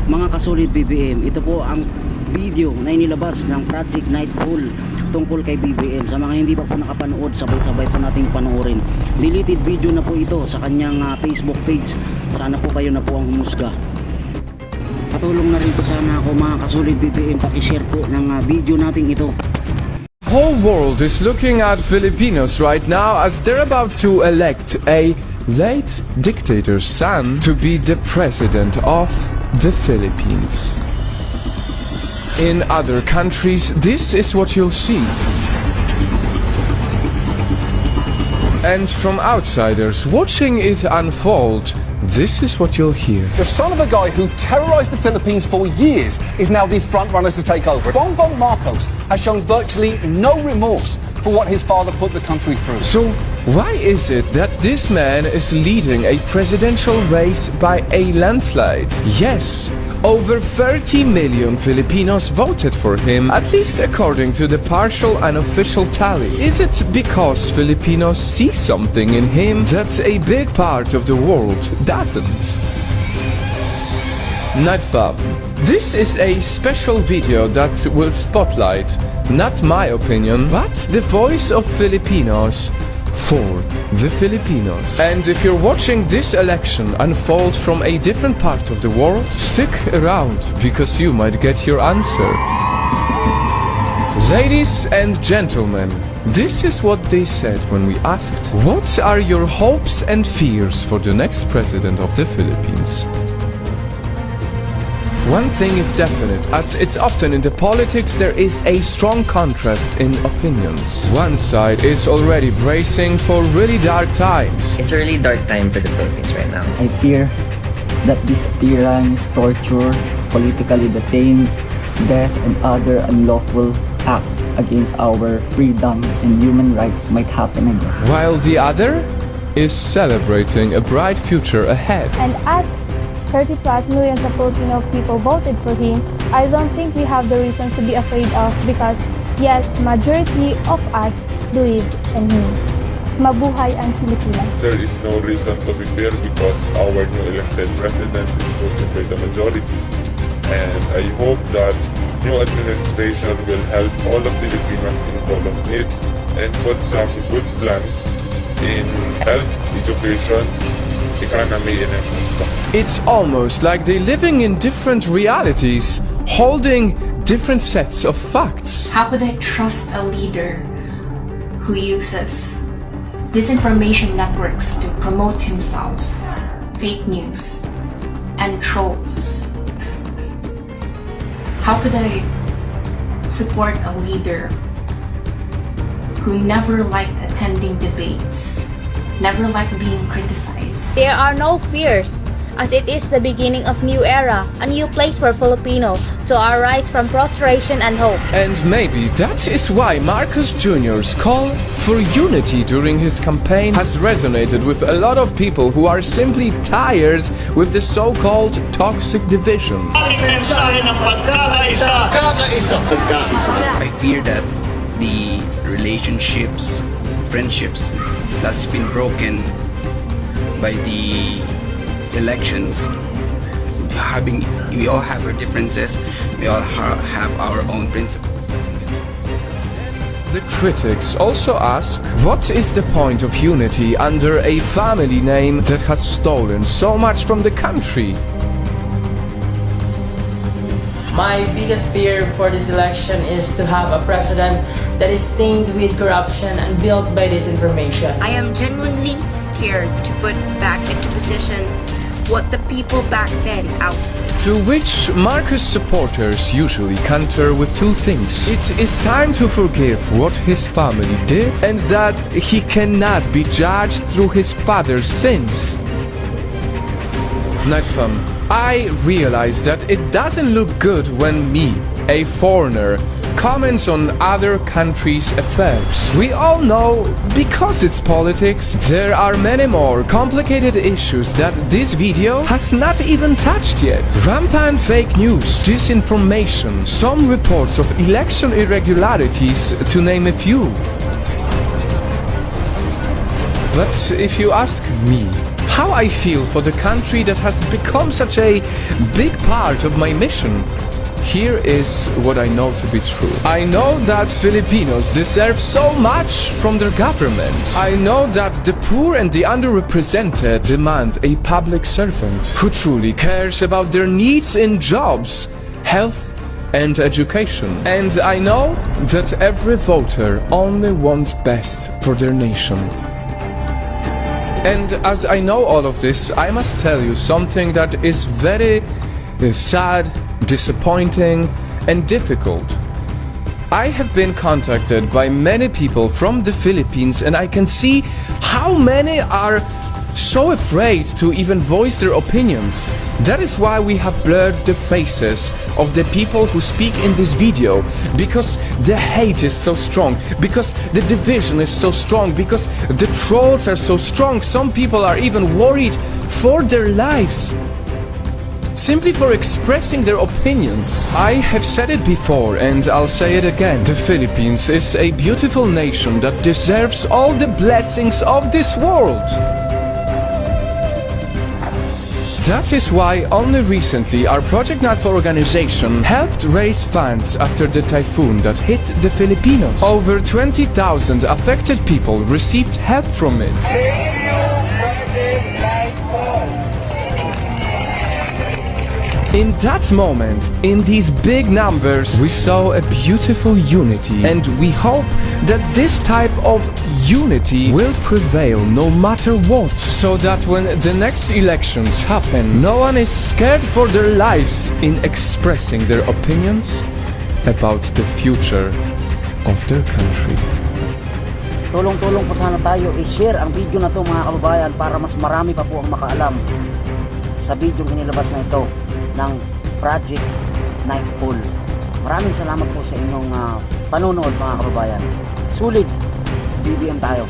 Mga kasolid BBM, ito po ang video na inilabas ng Project Nightfall tungkol kay BBM. Sa mga hindi pa po nakapanood, sabay-sabay po nating panoorin. Deleted video na po ito sa kanyang Facebook page. Sana po kayo na po ang humusga. Patulong na rin po sana ako mga kasolid BBM, pakishare po ng video nating ito. Whole world is looking at Filipinos right now as they're about to elect a late dictator's son to be the president of the Philippines. In other countries, this is what you'll see. And from outsiders watching it unfold, this is what you'll hear. The son of a guy who terrorized the Philippines for years is now the front runner to take over. Bongbong Marcos has shown virtually no remorse for what his father put the country through. So, why is it that this man is leading a presidential race by a landslide? Yes, over 30 million Filipinos voted for him, at least according to the partial unofficial tally. Is it because Filipinos see something in him that a big part of the world doesn't? Nightfall. This is a special video that will spotlight, not my opinion, but the voice of Filipinos for the Filipinos. And if you're watching this election unfold from a different part of the world, stick around because you might get your answer. Ladies and gentlemen, this is what they said when we asked, what are your hopes and fears for the next president of the Philippines? One thing is definite, as it's often in the politics, there is a strong contrast in opinions. One side is already bracing for really dark times. It's a really dark time for the Philippines right now. I fear that disappearance, torture, politically detained, death, and other unlawful acts against our freedom and human rights might happen again. While the other is celebrating a bright future ahead. And as 30+ millions of Filipino people voted for him, I don't think we have the reasons to be afraid of because, yes, majority of us believe in him. Mabuhay ang Pilipinas. There is no reason to be fear because our new elected president is chosen by the majority. And I hope that new administration will help all of Filipinos in all of needs and put some good plans in health, education, economy, and infrastructure. It's almost like they're living in different realities, holding different sets of facts. How could I trust a leader who uses disinformation networks to promote himself, fake news, and trolls? How could I support a leader who never liked attending debates, never liked being criticized? There are no fears, as it is the beginning of new era, a new place for Filipino to arise from prostration and hope. And maybe that is why Marcos Jr.'s call for unity during his campaign has resonated with a lot of people who are simply tired with the so-called toxic division. I fear that the relationships, friendships that's been broken by the elections, we all have our differences, we all have our own principles. The critics also ask, what is the point of unity under a family name that has stolen so much from the country? My biggest fear for this election is to have a president that is stained with corruption and built by disinformation. I am genuinely scared to put back into position what the people back then ousted. To which Marcos supporters usually counter with two things. It is time to forgive what his family did and that he cannot be judged through his father's sins. Nightfall. I realize that it doesn't look good when me, a foreigner, comments on other countries' affairs. We all know, because it's politics, there are many more complicated issues that this video has not even touched yet. Rampant fake news, disinformation, some reports of election irregularities, to name a few. But if you ask me, how I feel for the country that has become such a big part of my mission. Here is what I know to be true. I know that Filipinos deserve so much from their government. I know that the poor and the underrepresented demand a public servant who truly cares about their needs in jobs, health, and education. And I know that every voter only wants best for their nation. And as I know all of this, I must tell you something that is very sad, disappointing, and difficult. I have been contacted by many people from the Philippines, and I can see how many are so afraid to even voice their opinions. That is why we have blurred the faces of the people who speak in this video, because the hate is so strong, because the division is so strong, because the trolls are so strong. Some people are even worried for their lives, simply for expressing their opinions. I have said it before and I'll say it again. The Philippines is a beautiful nation that deserves all the blessings of this world. That is why only recently our Project Nightfall organization helped raise funds after the typhoon that hit the Filipinos. Over 20,000 affected people received help from it. In that moment, in these big numbers, we saw a beautiful unity, and we hope that this type of unity will prevail no matter what, so that when the next elections happen, no one is scared for their lives in expressing their opinions about the future of their country. Tulong-tulong po sana tayo i-share ang video na to mga kababayan para mas marami pa po ang makaalam sa video inilabas na ito ng Project Nightfall. Maraming salamat po sa inyong panonood mga kababayan. Sulit, BBM tayo.